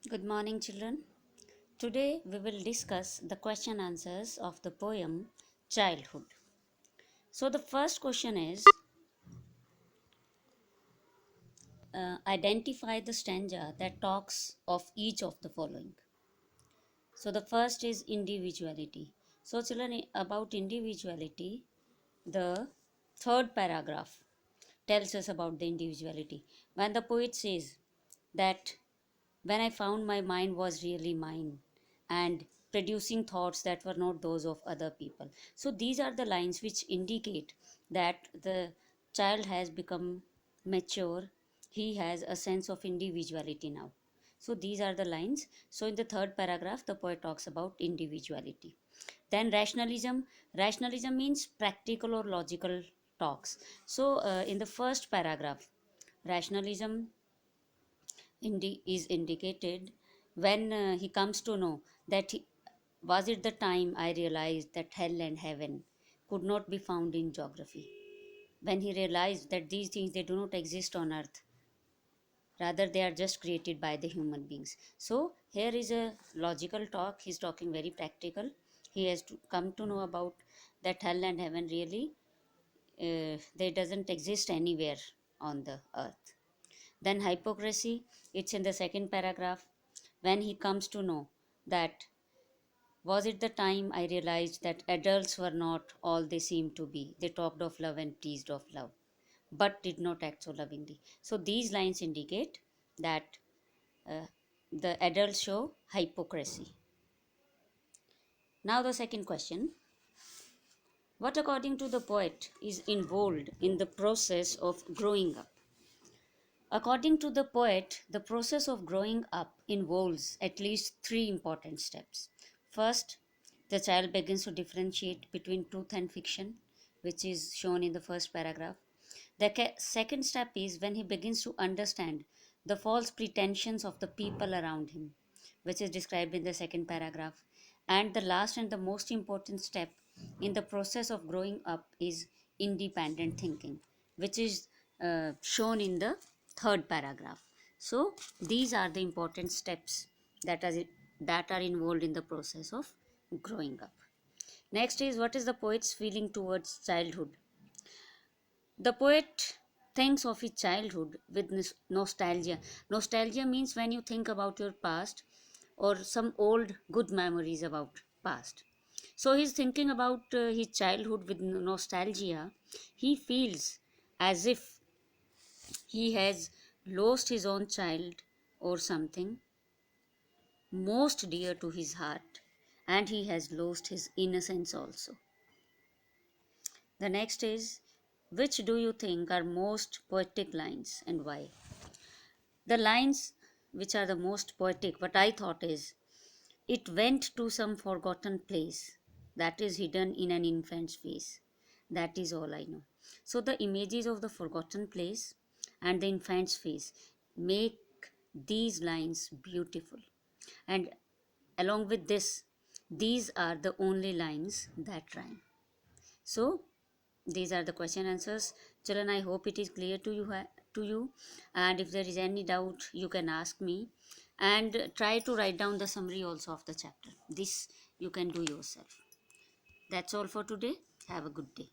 Good morning, children. Today we will discuss the question answers of the poem Childhood. So, the first question is identify the stanza that talks of each of the following. So, the first is individuality. So, children, about individuality, the third paragraph tells us about the individuality. When the poet says that when I found my mind was really mine and producing thoughts that were not those of other people. So these are the lines which indicate that the child has become mature, he has a sense of individuality now. So these are the lines. So in the third paragraph, the poet talks about individuality. Then rationalism means practical or logical talks. So in the first paragraph, rationalism is indicated when he comes to know that was it the time I realized that hell and heaven could not be found in geography. When he realized that these things they do not exist on earth, rather they are just created by the human beings. So here is a logical talk. He's talking very practical. He has to come to know about that hell and heaven really they doesn't exist anywhere on the earth. Then hypocrisy, it's in the second paragraph. When he comes to know that was it the time I realized that adults were not all they seemed to be. They talked of love and preached of love, but did not act so lovingly. So these lines indicate that uh, the adults show hypocrisy. Now the second question. What according to the poet is involved in the process of growing up? According to the poet, the process of growing up involves at least three important steps. First, the child begins to differentiate between truth and fiction, which is shown in the first paragraph. The second step is when he begins to understand the false pretensions of the people around him, which is described in the second paragraph. And the last and the most important step in the process of growing up is independent thinking, which is shown in the third paragraph. So these are the important steps that are involved in the process of growing up. Next is what is the poet's feeling towards childhood? The poet thinks of his childhood with nostalgia. Nostalgia means when you think about your past or some old good memories about past. So he's thinking about his childhood with nostalgia. He feels as if he has lost his own child or something most dear to his heart, and he has lost his innocence also. The next is which do you think are most poetic lines and why? The lines which are the most poetic, what I thought is it went to some forgotten place that is hidden in an infant's face. That is all I know. So the images of the forgotten place and the infant's face make these lines beautiful. And along with this, these are the only lines that rhyme. So these are the question answers. Children, I hope it is clear to you. And if there is any doubt, you can ask me. And try to write down the summary also of the chapter. This you can do yourself. That's all for today. Have a good day.